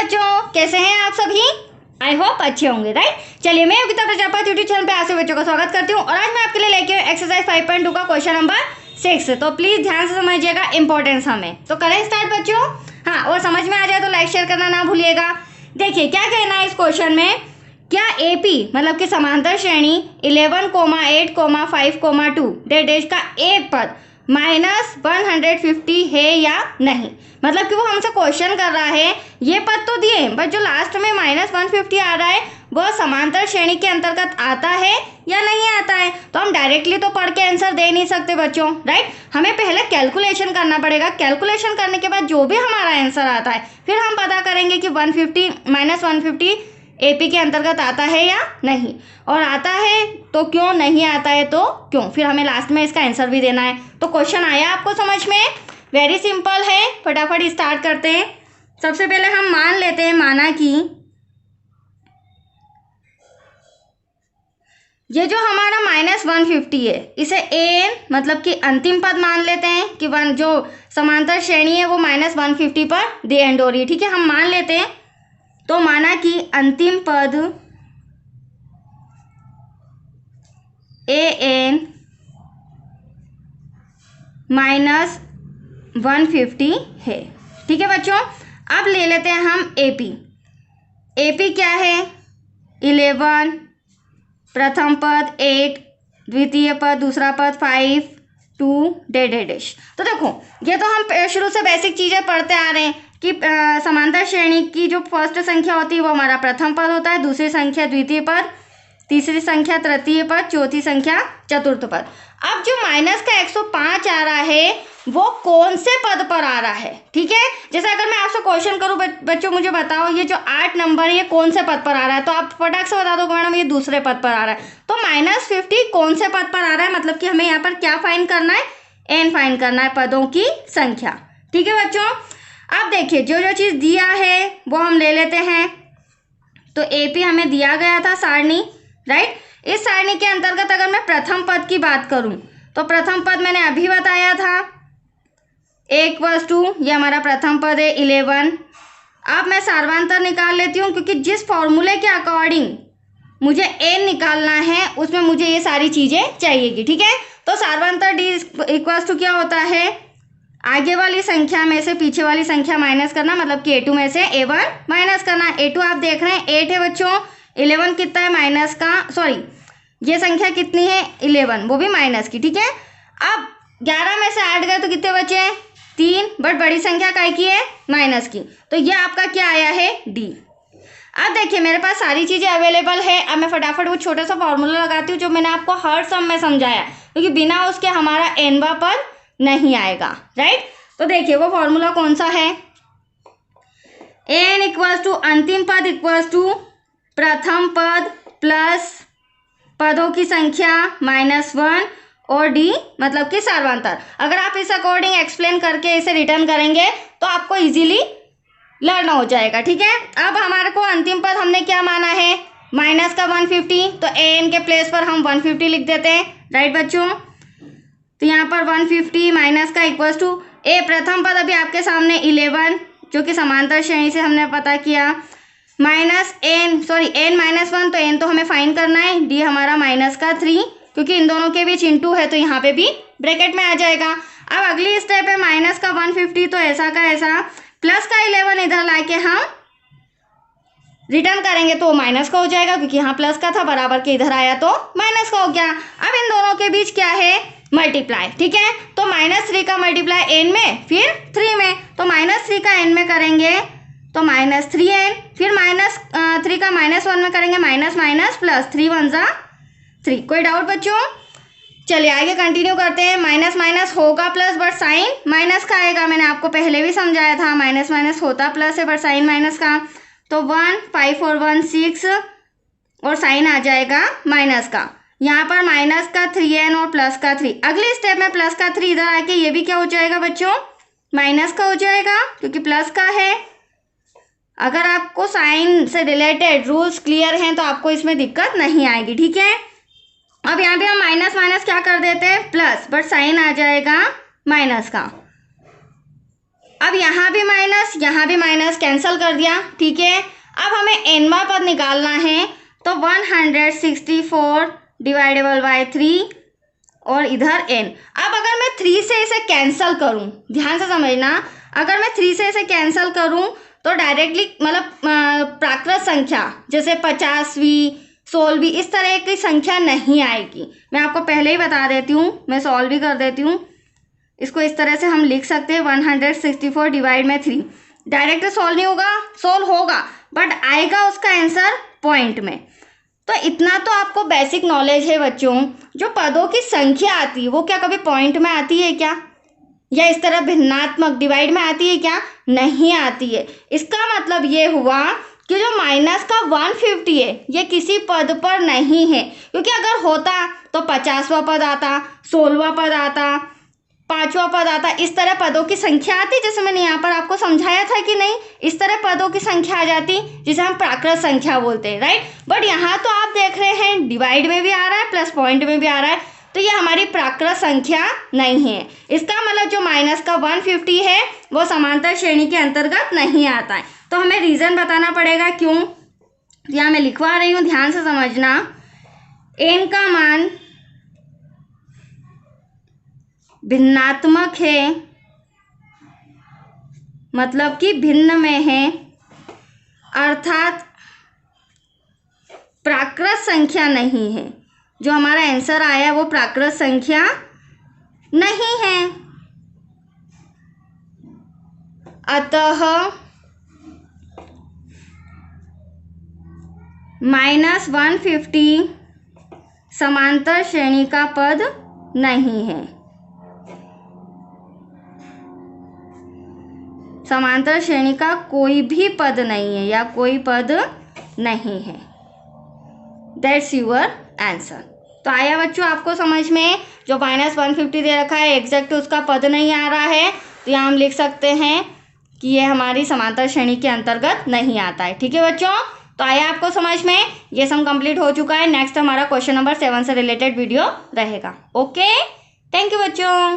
बच्चों, कैसे हैं आप सभी? आई होप अच्छे होंगे, राइट। चलिए, मैं योगिता प्रजापति यूट्यूब चैनल पे आप सभी बच्चों का स्वागत करती हूँ और आज मैं आपके लिए लेके एक्सरसाइज 5.2 का क्वेश्चन नंबर 6। तो प्लीज ध्यान से समझिएगा, इंपॉर्टेंस हमें। तो करें स्टार्ट बच्चों। हाँ, और समझ में आ जाए तो लाइक शेयर करना ना भूलिएगा। देखिए क्या कहना है इस क्वेश्चन में, क्या एपी मतलब कि समांतर श्रेणी 11,8,5,2 डेश का एक पद -150 है या नहीं। मतलब कि वो हमसे क्वेश्चन कर रहा है, ये पद तो दिए बट जो लास्ट में -150 आ रहा है वो समांतर श्रेणी के अंतर्गत आता है या नहीं आता है। तो हम डायरेक्टली तो पढ़ के आंसर दे नहीं सकते बच्चों, राइट। हमें पहले कैलकुलेशन करना पड़ेगा। कैलकुलेशन करने के बाद जो भी हमारा आंसर आता है फिर हम पता करेंगे कि 150 एपी के अंतर्गत आता है या नहीं, और आता है तो क्यों, नहीं आता है तो क्यों। फिर हमें लास्ट में इसका आंसर भी देना है। तो क्वेश्चन आया आपको समझ में? वेरी सिंपल है, फटाफट स्टार्ट करते हैं। सबसे पहले हम मान लेते हैं, माना कि ये जो हमारा -150 है इसे एन मतलब कि अंतिम पद मान लेते हैं कि जो समांतर श्रेणी है वो -150 पर दी एंड हो रही है, ठीक है। हम मान लेते हैं, तो माना कि अंतिम पद an -150 है, ठीक है बच्चों। अब ले लेते हैं हम एपी। एपी क्या है? 11, प्रथम पद 8, द्वितीय पद, दूसरा पद 5, 2 डेश। तो देखो, ये तो हम शुरू से बेसिक चीजें पढ़ते आ रहे हैं कि समांतर श्रेणी की जो फर्स्ट संख्या होती है वो हमारा प्रथम पद होता है, दूसरी संख्या द्वितीय पद, तीसरी संख्या तृतीय पद, चौथी संख्या चतुर्थ पद। अब जो माइनस का 105 आ रहा है वो कौन से पद पर आ रहा है, ठीक है। जैसे अगर मैं आपसे क्वेश्चन करूं, बच्चों मुझे बताओ ये जो 8 नंबर ये कौन से पद पर आ रहा है, तो आप फटाक से बता दो मैडम ये दूसरे पद पर आ रहा है। तो -50 कौन से पद पर आ रहा है, मतलब कि हमें यहाँ पर क्या फाइंड करना है? एन फाइंड करना है, पदों की संख्या, ठीक है बच्चों। अब देखिए जो जो चीज दिया है वो हम ले लेते हैं। तो एपी हमें दिया गया था सारणी, राइट। इस सारणी के अंतर्गत अगर मैं प्रथम पद की बात करूं तो प्रथम पद मैंने अभी बताया था 1+2, ये हमारा प्रथम पद है 11। अब मैं सार्वंतर निकाल लेती हूँ क्योंकि जिस फॉर्मूले के अकॉर्डिंग मुझे एन निकालना है उसमें मुझे ये सारी चीजें चाहिएगी, ठीक है। तो सार्वंतर डी इक्वल्स क्या होता है? आगे वाली संख्या में से पीछे वाली संख्या माइनस करना, मतलब कि a2 में से a1 माइनस करना। a2 आप देख रहे हैं 8 है बच्चों, 11 कितना है माइनस का, सॉरी ये संख्या कितनी है 11, वो भी माइनस की, ठीक है। अब 11 में से 8 गए तो कितने बचे? 3, बट बड़ी संख्या काय की है? माइनस की। तो ये आपका क्या आया है? डी। अब देखिए मेरे पास सारी चीजें अवेलेबल है। अब मैं फटाफट वो छोटा सा फॉर्मूला लगाती हूँ जो मैंने आपको हर सम में समझाया, क्योंकि बिना उसके हमारा एनवा पद नहीं आएगा, राइट। तो देखिए वो फॉर्मूला कौन सा है? एन इक्वल्स टू अंतिम पद इक्वल्स टू प्रथम पद प्लस पदों की संख्या -1 और डी मतलब कि सार्वंतर। अगर आप इस अकॉर्डिंग एक्सप्लेन करके इसे रिटर्न करेंगे तो आपको इजीली लर्न हो जाएगा, ठीक है। अब हमारे को अंतिम पद हमने क्या माना है? माइनस का 150, तो एन के प्लेस पर हम 150 लिख देते हैं, राइट बच्चों। तो यहाँ पर 150 माइनस का इक्वल्स टू ए प्रथम पद अभी आपके सामने 11 जो कि समांतर श्रेणी से हमने पता किया, माइनस एन सॉरी एन -1, तो एन तो हमें फाइंड करना है, डी हमारा माइनस का 3 क्योंकि इन दोनों के बीच इंटू है तो यहाँ पे भी ब्रैकेट में आ जाएगा। अब अगली स्टेप है माइनस का 150, तो ऐसा का ऐसा, प्लस का 11 इधर लाके हम रिटर्न करेंगे तो माइनस का हो जाएगा क्योंकि यहाँ प्लस का था, बराबर के इधर आया तो माइनस का हो गया। अब इन दोनों के बीच क्या है? मल्टीप्लाई, ठीक है। तो -3 का मल्टीप्लाई एन में फिर 3 में, तो -3 का एन में करेंगे तो -3n, फिर -3 का -1 में करेंगे माइनस माइनस प्लस, 3 1 जा 3। कोई डाउट बच्चों? चलिए आगे कंटिन्यू करते हैं। माइनस माइनस होगा प्लस बट साइन माइनस का आएगा, मैंने आपको पहले भी समझाया था। माइनस माइनस होता प्लस है बट साइन माइनस का, तो 1 5 4 1 6 और साइन आ जाएगा माइनस का। यहाँ पर माइनस का 3n और प्लस का 3। अगले स्टेप में प्लस का 3 इधर आके ये भी क्या हो जाएगा बच्चों? माइनस का हो जाएगा क्योंकि प्लस का है। अगर आपको साइन से रिलेटेड रूल्स क्लियर हैं तो आपको इसमें दिक्कत नहीं आएगी, ठीक है। अब यहाँ पे हम माइनस माइनस क्या कर देते हैं? प्लस, बट साइन आ जाएगा माइनस का। अब यहाँ भी माइनस कैंसिल कर दिया, ठीक है। अब हमें nवां पद निकालना है, तो 164 डिवाइडेबल बाय 3 और इधर n। अब अगर मैं 3 से इसे कैंसिल करूं, ध्यान से समझना, अगर मैं 3 से इसे कैंसिल करूं तो डायरेक्टली मतलब प्राकृत संख्या जैसे 50वीं 16वीं इस तरह की संख्या नहीं आएगी। मैं आपको पहले ही बता देती हूँ, मैं सॉल्व भी कर देती हूँ। इसको इस तरह से हम लिख सकते हैं 164 डिवाइड में 3। डायरेक्ट सॉल्व नहीं होगा, सॉल्व होगा बट आएगा उसका आंसर पॉइंट में। तो इतना तो आपको बेसिक नॉलेज है बच्चों। जो पदों की संख्या आती है वो क्या कभी पॉइंट में आती है क्या, या इस तरह भिन्नात्मक डिवाइड में आती है क्या? नहीं आती है। इसका मतलब ये हुआ कि जो माइनस का 150 है ये किसी पद पर नहीं है, क्योंकि अगर होता तो 50वां पद आता, 16वां पद आता, 5वां पद आता, इस तरह पदों की संख्या आती, जैसे मैंने यहाँ पर आपको समझाया था कि नहीं, इस तरह पदों की संख्या आ जाती जिसे हम प्राकृत संख्या बोलते हैं, राइट। बट यहाँ तो आप देख रहे हैं डिवाइड में भी आ रहा है प्लस पॉइंट में भी आ रहा है, तो ये हमारी प्राकृत संख्या नहीं है। इसका मतलब जो माइनस का 150 है वो समांतर श्रेणी के अंतर्गत नहीं आता है। तो हमें रीज़न बताना पड़ेगा क्यों। यहाँ मैं लिखवा रही हूँ, ध्यान से समझना। n का मान भिन्नात्मक है, मतलब कि भिन्न में है, अर्थात प्राकृत संख्या नहीं है। जो हमारा आंसर आया वो प्राकृत संख्या नहीं है। अतः -150 समांतर श्रेणी का पद नहीं है। समांतर श्रेणी का कोई भी पद नहीं है या कोई पद नहीं है। That's your answer. तो आया बच्चों आपको समझ में? जो -150 दे रखा है एग्जैक्ट उसका पद नहीं आ रहा है, तो यहाँ हम लिख सकते हैं कि ये हमारी समांतर श्रेणी के अंतर्गत नहीं आता है। ठीक है बच्चों, तो आया आपको समझ में? ये सम कंप्लीट हो चुका है। नेक्स्ट हमारा क्वेश्चन नंबर 7 से रिलेटेड वीडियो रहेगा। ओके, थैंक यू बच्चों।